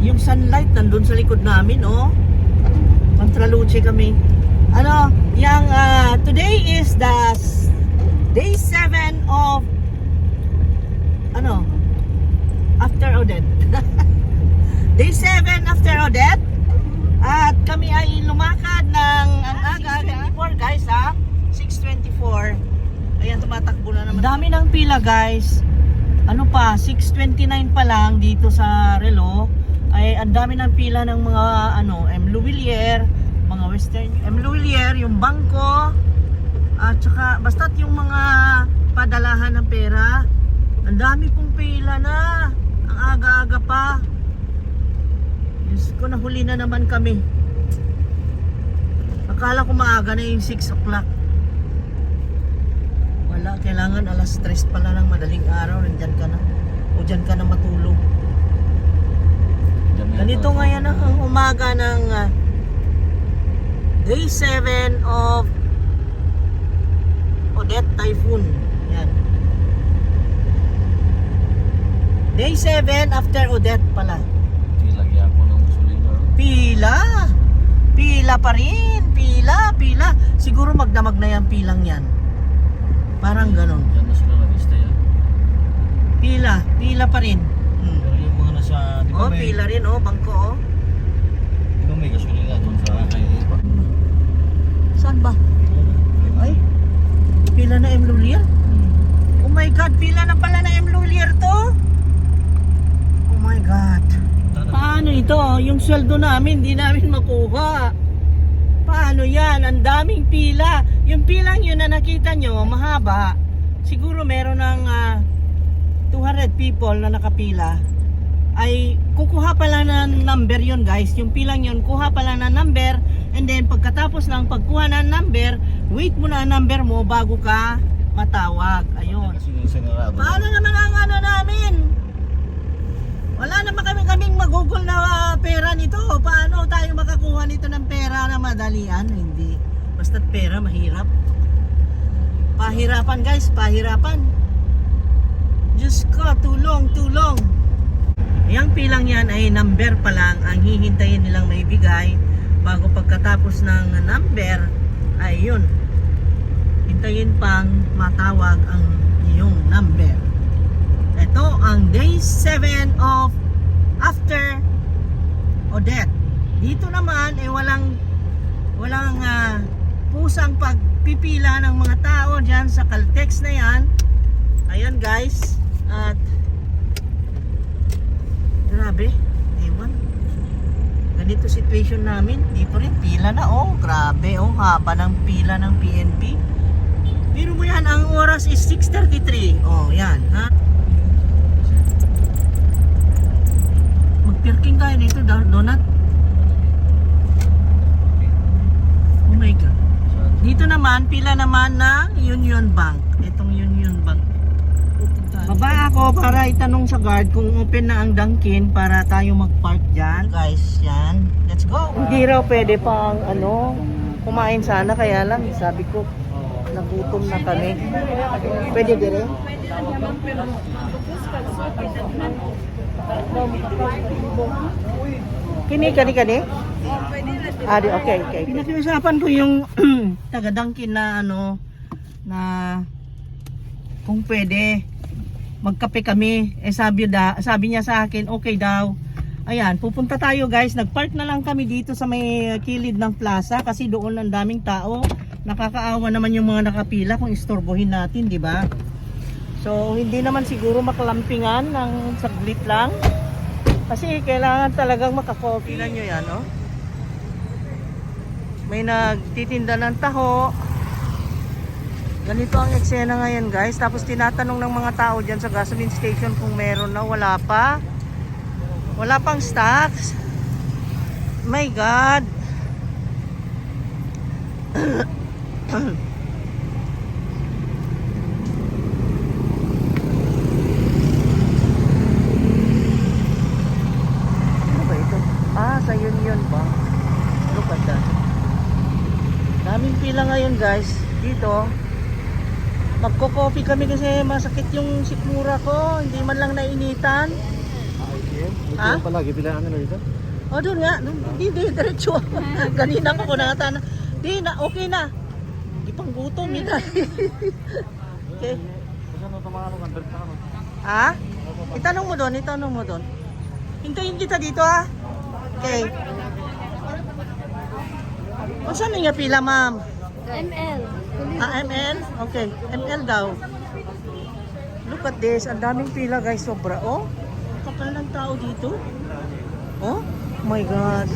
yung sunlight nandun sa likod namin, oh. Kontraluce kami. Ano, yung today is the day 7 of after Odette. Day 7 after Odette. At kami ay lumakad ng ang aga 24 guys, ha. 6:24. Ayan, tumatakbo na naman. Dami ng pila guys. Ano pa, 6:29 pa lang dito sa Relo. Ay ang dami ng pila ng mga M. Louvillier, mga Western M. Louvillier, yung bangko, at saka basta't yung mga padalahan ng pera. Ang dami pong pila na. Ang aga-aga pa. Diyos ko, nahuli na naman kami. Akala ko maaga na yung 6 o'clock. Wala, kailangan alas 3 pala ng madaling araw. Nandyan ka na. O dyan ka na matulog. Ganito ngayon ang umaga ng day 7 of Odette Typhoon. Yan. Day 7 after Odette pala. Lagyan ko ng gasolina. Pila. Pila pa rin. Pila. Siguro magdamag na yan pilang yan. Parang ganon. Diyan na sila nag-stay. Pila pa rin. Pero yung mga nasa, di ba may, Pila rin, bangko, di ba may gasolina doon sa kay Ipa? Saan ba? Ay, pila na M. Louvillier? Oh my God, pila na pala na M. Louvillier to? Oh my God. Paano ito? Yung sweldo namin, di namin makuha. Paano yan? Ang daming pila. Yung pilang yun na nakita nyo, mahaba. Siguro meron ng 200 people na nakapila. Ay kukuha pala ng number yun guys. Yung pilang yun, kuha pala ng number. And then pagkatapos ng pagkuha ng number, wait mo na ang number mo bago ka matawag. Ayun. Paano naman ang namin? Wala naman kaming magugol na pera nito. Paano tayo makakuha nito ng pera na madalian? Hindi. Basta't pera, mahirap. Pahirapan guys, pahirapan. Diyos ko, tulong. Yang pilang yan ay number pa lang ang hihintayin nilang maibigay bago pagkatapos ng number ay yun. Hintayin pang matawag ang iyong number. Ito ang day 7 of after Odette. Dito naman ay walang pusang pagpipila ng mga tao dyan sa Caltex na yan. Ayan guys. At grabe, ewan. Ganito situation namin. Dito rin pila na, grabe, haba ng pila ng PNP. Pero mo yan, ang oras is 6:33. Yan, ha. Magpirking tayo dito, donut. Oh my God. Dito naman, pila naman ng Union Bank. Itong Union Bank. Baba ako para itanong sa guard kung open na ang Dunkin para tayo mag-park dyan. Guys, yan. Let's go! Hindi raw pwede pang kumain sana, kaya lang sabi ko nagutom na kami. Pwede dire? Kani? Okay. Pinakiusapan ko yung taga Dunkin na na kung pwede magkape kami. Sabi niya sa akin, okay daw. Ayan, pupunta tayo guys. Nagpark na lang kami dito sa may kilid ng plaza kasi doon ang daming tao. Nakakaawa naman yung mga nakapila kung istorbohin natin, di ba? So, hindi naman siguro makalampingan ng saglit lang. Kasi kailangan talagang makakopi na nyo yan, May nagtitinda ng taho. Ganito ang eksena ngayon guys. Tapos tinatanong ng mga tao dyan sa gasoline station kung meron na. Wala pang stocks. My God. Ano ba ito? Sa Union Bank. Look at that. Daming pila ngayon guys. Dito magko-coffee kami kasi masakit yung sikmura ko. Hindi man lang nainitan. Ha? Palagi pila ano dito? O, doon nga. Di, diretso. Ganina pa ko nangatan. Di na, okay na. Di pang gutom yun. Okay. Ano tumakano kan berta ano? Ha? Itanong mo doon. Hintayin kita dito ha. Okay. O saan nga pila, ma'am? ML. ML? Okay, ML daw. Look at this, ang daming pila guys, sobra. Oh, kapal ng tao dito. Oh my God.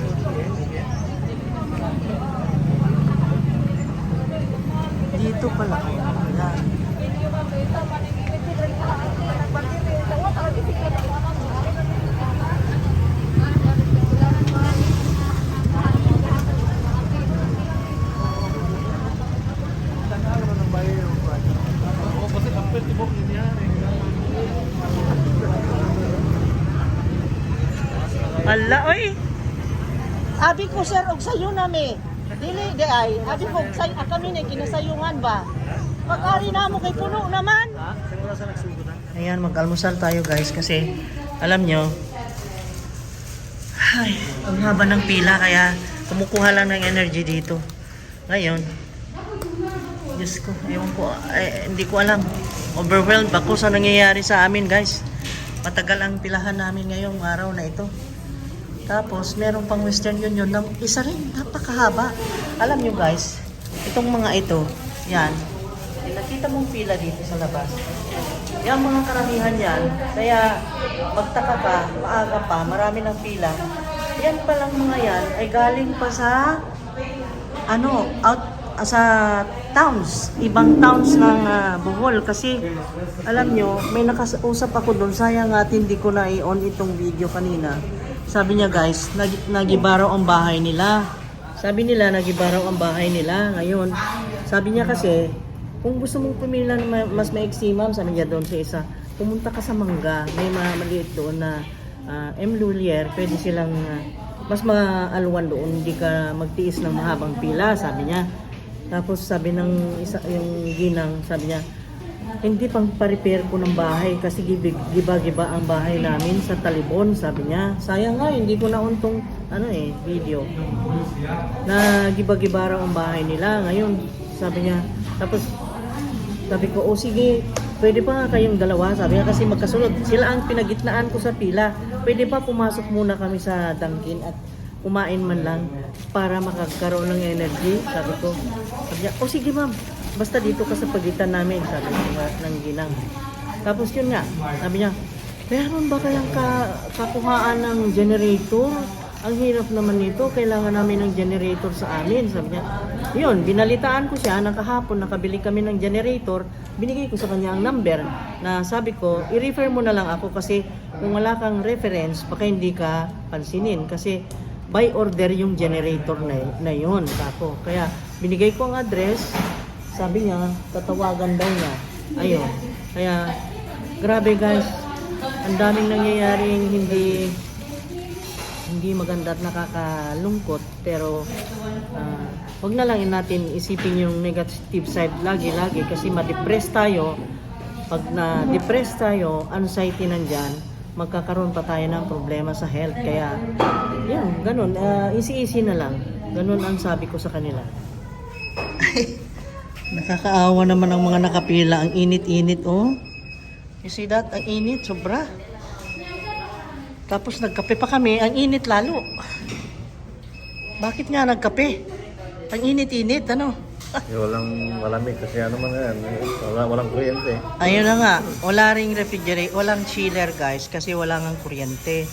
Dito pala. Ayan. Kasi kapit tibok niya. Hala, oy. Sabi ko sir, og sayo nami. Dili di ay. Sabi ko kami ni kinasayungan ba? Pag-ari na mo kay puno naman. Ayan, mag-almusal tayo guys kasi alam nyo, ay, ang haba ng pila kaya kumukuha lang ng energy dito. Ngayon, Diyos ko, ewan ko, hindi ko alam. Overwhelmed ako sa nangyayari sa amin guys. Matagal ang pilahan namin ngayong araw na ito. Tapos, meron pang Western Union na isa rin, napakahaba. Alam nyo guys, itong mga ito, yan. Nakita mong pila dito sa labas. Yan mga karamihan yan. Kaya, magtaka ka, maaga pa, marami ng pila. Yan palang mga yan ay galing pa sa, sa towns, ibang towns ng Bohol. Kasi, alam nyo, may nakausap ako doon. Sayang at hindi ko na i-on itong video kanina. Sabi niya guys, nagibaraw ang bahay nila. Sabi nila, nagibaraw ang bahay nila. Ngayon, sabi niya kasi, kung gusto mong pumila na mas maiksi, ma'am, sabi niya doon sa isa, pumunta ka sa Mangga. May mga maliit doon na M. Lulier, pwede silang mas maalwan doon. Hindi ka magtiis ng mahabang pila, sabi niya. Tapos sabi ng isa, yung ginang, sabi niya, hindi pang pa-repair ko ng bahay kasi giba-giba ang bahay namin sa Talibon, sabi niya. Sayang nga, hindi ko nauntong video na giba-giba raw ang bahay nila. Ngayon, sabi niya, tapos sabi ko, sige, pwede pa nga kayong dalawa, sabi niya, kasi magkasunod. Sila ang pinagitnaan ko sa pila. Pwede pa pumasok muna kami sa Dunkin at kumain man lang para makagkaroon ng energy, sabi ko. Sabi niya, sige ma'am, basta dito ka sa pagitan namin, sabi ng ginang. Tapos yun nga, sabi niya, meron ba kayang kakuhaan ng generator? Ang hirap naman nito, kailangan namin ng generator sa amin, sabi niya. Yun, binalitaan ko siya, nakahapon nakabili kami ng generator, binigay ko sa kanya ang number na sabi ko, i-refer mo na lang ako kasi kung wala kang reference, baka hindi ka pansinin kasi by order yung generator na yun, kako. Kaya binigay ko ang address, sabi niya, tatawagan daw niya. Ayun. Kaya, grabe guys, ang daming nangyayaring hindi maganda at nakakalungkot. Pero, wag na lang natin isipin yung negative side lagi-lagi kasi ma-depress tayo. Pag na-depress tayo, anxiety nandyan, magkakaroon pa tayo ng problema sa health. Kaya, yun, ganun. Easy-easy na lang. Ganun ang sabi ko sa kanila. Nakakaawa naman ang mga nakapila. Ang init-init, oh. You see that? Ang init, sobra. Tapos nagkape pa kami. Ang init lalo. Bakit nga nagkape? Ang init-init, ano? Walang malamig kasi ano man yan. Walang kuryente. Ayun na nga. Wala ring refrigerator. Walang chiller, guys. Kasi wala ngang kuryente.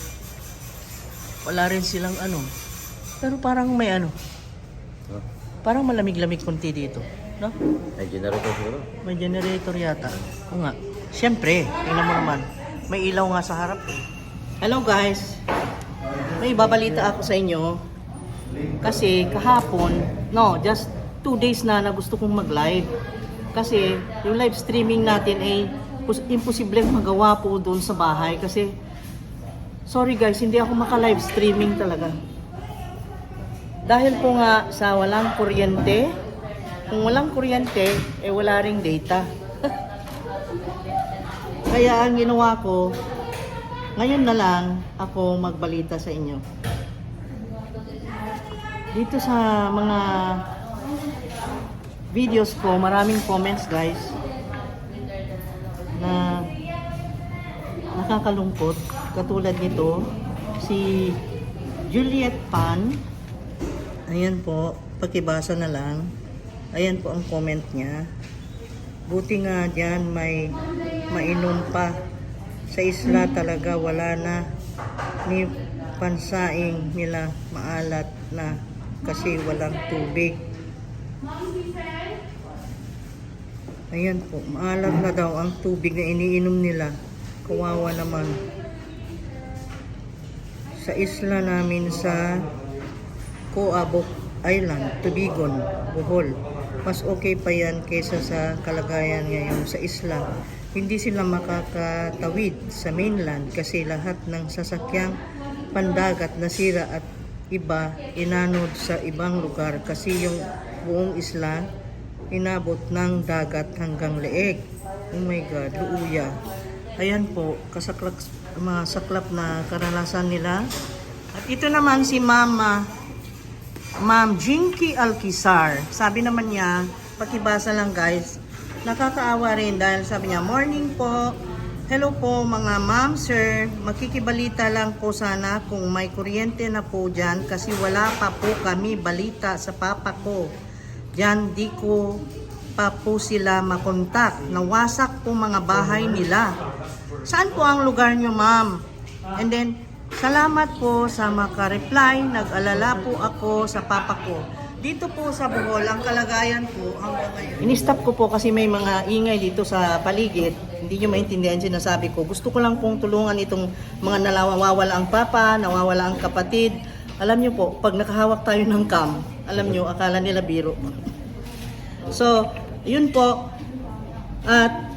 Wala rin silang ano. Pero parang may ano. Huh? Parang malamig-lamig konti dito. No? May generator siguro. May generator yata. O nga. Siyempre, tingnan mo naman. May ilaw nga sa harap. Hello guys. May babalita ako sa inyo. Kasi kahapon, just 2 days na gusto kong mag-live. Kasi yung live streaming natin ay imposible magawa po doon sa bahay. Kasi, sorry guys, hindi ako maka-live streaming talaga. Dahil po nga sa walang kuryente. Kung walang kuryente, wala ring data. Kaya ang ginawa ko, Ngayon na lang ako magbalita sa inyo. Dito sa mga videos ko, maraming comments guys na nakakalungkot. Katulad nito, si Juliet Pan. Ayan po, pakibasa na lang. Ayan po ang comment niya. Buti nga dyan may mainom pa. Sa isla talaga wala na. Ni pansaing nila maalat na kasi walang tubig. Ayan po, maalat na daw ang tubig na iniinom nila. Kawawa naman. Sa isla namin sa Coabok Island, Tubigon, Bohol. Mas okay pa yan kaysa sa kalagayan ngayon sa isla. Hindi sila makakatawid sa mainland kasi lahat ng sasakyang pandagat nasira at iba inanod sa ibang lugar kasi yung buong isla inabot ng dagat hanggang leeg. Oh my God, luuya. Ayan po, masaklap na karanasan nila. At ito naman si Ma'am Jinky Alquizar. Sabi naman niya, pakibasa lang guys, nakakaawa rin dahil sabi niya, morning po, hello po mga ma'am, sir, makikibalita lang po sana kung may kuryente na po dyan kasi wala pa po kami balita sa papa ko. Dyan di ko pa po sila makontak, nawasak po mga bahay nila. Saan po ang lugar nyo ma'am? And then, salamat po sa maka-reply. Nag-alala po ako sa papa ko. Dito po sa Bohol, ang kalagayan po hanggang ngayon. In-stop ko po kasi may mga ingay dito sa paligid. Hindi nyo maintindihan sinasabi ko. Gusto ko lang pong tulungan itong mga nawawala ang papa, nawawala ang kapatid. Alam nyo po, pag nakahawak tayo ng cam, alam nyo, akala nila biro. So, yun po. At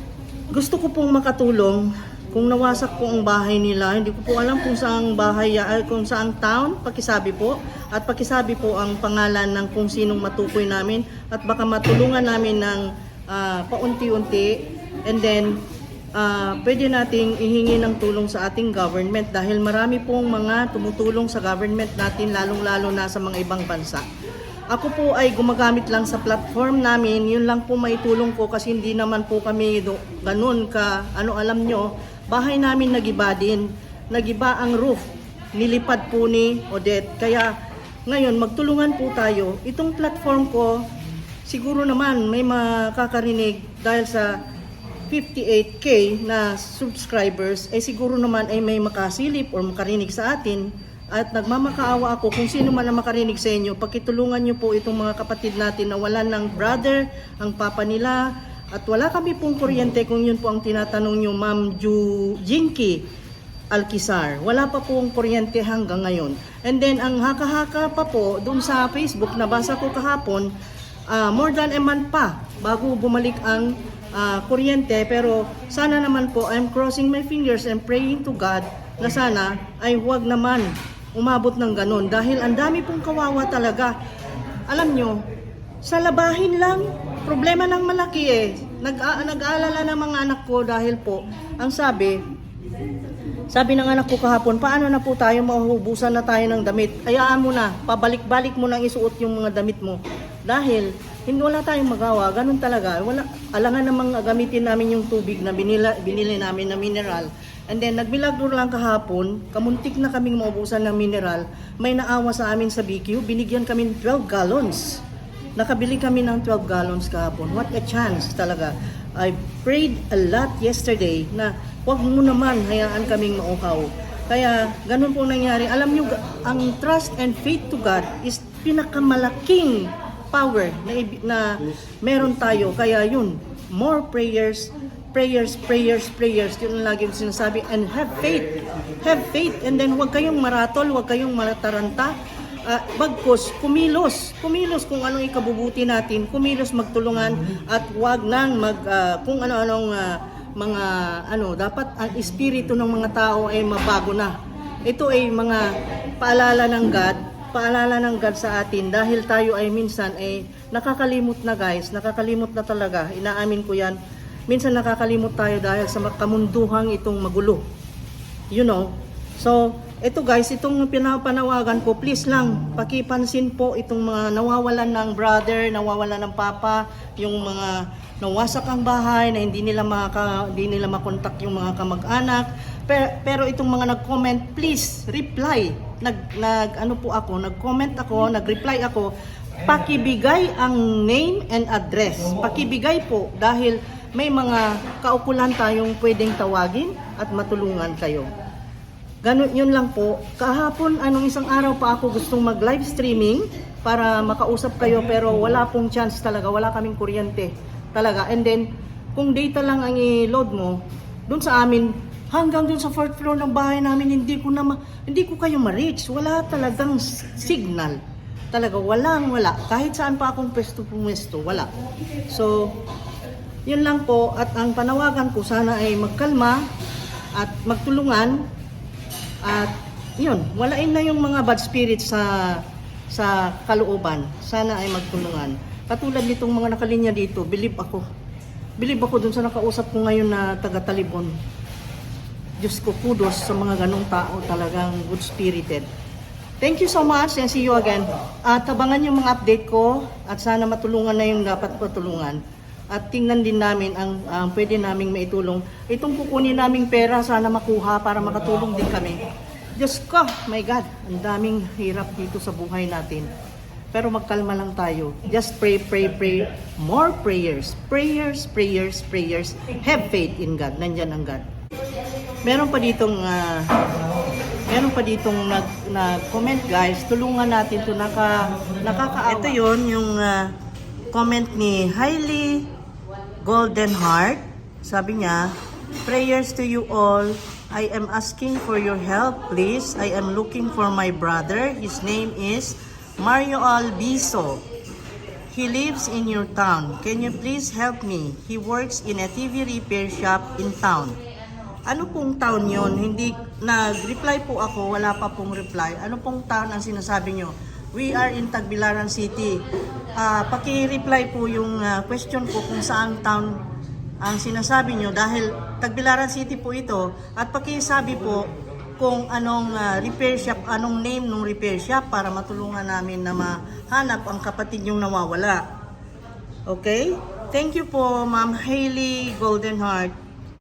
gusto ko pong makatulong. Kung nawasak po ang bahay nila, hindi ko po alam kung saang bahay, kung saang town, pakisabi po. At pakisabi po ang pangalan ng kung sinong matukoy namin. At baka matulungan namin ng paunti-unti. And then, pwede nating ihingi ng tulong sa ating government dahil marami pong mga tumutulong sa government natin, lalong-lalo na sa mga ibang bansa. Ako po ay gumagamit lang sa platform namin, yun lang po may tulong ko kasi hindi naman po kami ganun ka, alam nyo, bahay namin nagiba din, nagiba ang roof, nilipad po ni Odette. Kaya ngayon magtulungan po tayo. Itong platform ko, siguro naman may makakarinig dahil sa 58K na subscribers, ay siguro naman ay may makasilip or makarinig sa atin. At nagmamakaawa ako kung sino man ang makarinig sa inyo, pakitulungan nyo po itong mga kapatid natin na wala ng brother, ang papa nila, at wala kami pong kuryente kung yun po ang tinatanong nyo, Ma'am Jinky Alquizar. Wala pa pong kuryente hanggang ngayon. And then, ang haka-haka pa po, dun sa Facebook, nabasa ko kahapon, more than a month pa bago bumalik ang kuryente. Pero sana naman po, I'm crossing my fingers and praying to God na sana ay huwag naman umabot ng ganun dahil ang dami pong kawawa talaga. Alam nyo, sa labahin lang, problema ng malaki eh. Nag-aalala ng mga anak ko dahil po, ang sabi ng anak ko kahapon, paano na po tayo, mahuhubusan na tayo ng damit. Hayaan mo na, pabalik-balik mo nang isuot yung mga damit mo. Dahil, hindi wala tayong magawa, ganun talaga. Alangan namang gamitin namin yung tubig na binili namin na mineral. And then, nagmilagro lang kahapon, kamuntik na kaming maubusan ng mineral. May naawa sa amin sa BQ, binigyan kami 12 gallons. Nakabili kami ng 12 gallons kahapon. What a chance talaga. I prayed a lot yesterday na huwag mo naman hayaan kaming mauhaw. Kaya, ganun po nangyari. Alam nyo, ang trust and faith to God is pinakamalaking power na meron tayo. Kaya yun, more prayers, yun ang lagi sinasabi, and have faith, and then huwag kayong maratol, huwag kayong malataranta, bagkus, kumilos kung anong ikabubuti natin, kumilos magtulungan, at huwag nang kung ano-anong dapat ang espiritu ng mga tao ay mabago na. Ito ay mga paalala ng God sa atin dahil tayo ay minsan ay nakakalimot na guys, nakakalimot na talaga, inaamin ko yan. Minsan nakakalimot tayo dahil sa kamunduhang itong magulo. you know. So, ito guys, itong pinapanawagan ko, please lang, pakipansin po itong mga nawawalan ng brother, nawawalan ng papa, yung mga nawasak ang bahay na hindi nila makontak yung mga kamag-anak. Pero itong mga nag-comment, please reply. Nag-comment ako, nag-reply ako. Pakibigay ang name and address. Pakibigay po dahil may mga kaukulan tayong pwedeng tawagin at matulungan kayo. Ganun yun lang po. Kahapon, isang araw pa ako gustong mag-live streaming para makausap kayo pero wala pong chance talaga. Wala kaming kuryente talaga. And then, kung data lang ang i-load mo, dun sa amin, hanggang dun sa 4th floor ng bahay namin, hindi ko kayo ma-reach. Wala talagang signal. Talaga, wala. Kahit saan pa akong pwesto, wala. So, yun lang po. At ang panawagan ko, sana ay magkalma at magtulungan. At yun, walain na yung mga bad spirits sa kalooban. Sana ay magtulungan. Katulad nitong mga nakalinya dito, believe ako dun sa nakausap ko ngayon na taga-Talibon. Diyos ko, kudos sa mga ganong tao, talagang good spirited. Thank you so much and see you again. At tabangan yung mga update ko at sana matulungan na yung dapat patulungan. At tingnan din namin ang pwede naming maitulong. Itong kukunin naming pera, sana makuha para makatulong din kami. Diyos ko, my God, ang daming hirap dito sa buhay natin. Pero magkalma lang tayo. Just pray. More prayers. Prayers. Have faith in God. Nandyan ang God. Meron pa ditong nag-comment guys. Tulungan natin to nakakaawa. Ito yon yung comment ni Hailey Golden Heart. Sabi niya, prayers to you all. I am asking for your help, please. I am looking for my brother. His name is Mario Albiso. He lives in your town. Can you please help me? He works in a TV repair shop in town. Ano pong town yon? Hindi nag-reply po ako, wala pa pong reply. Ano pong town ang sinasabi nyo? We are in Tagbilaran City. Paki-reply po yung question ko kung saang town ang sinasabi nyo dahil Tagbilaran City po ito. At pakisabi po kung anong repair shop, anong name ng repair shop para matulungan namin na mahanap ang kapatid yung nawawala. Okay? Thank you po, Ma'am Hailey Golden Heart.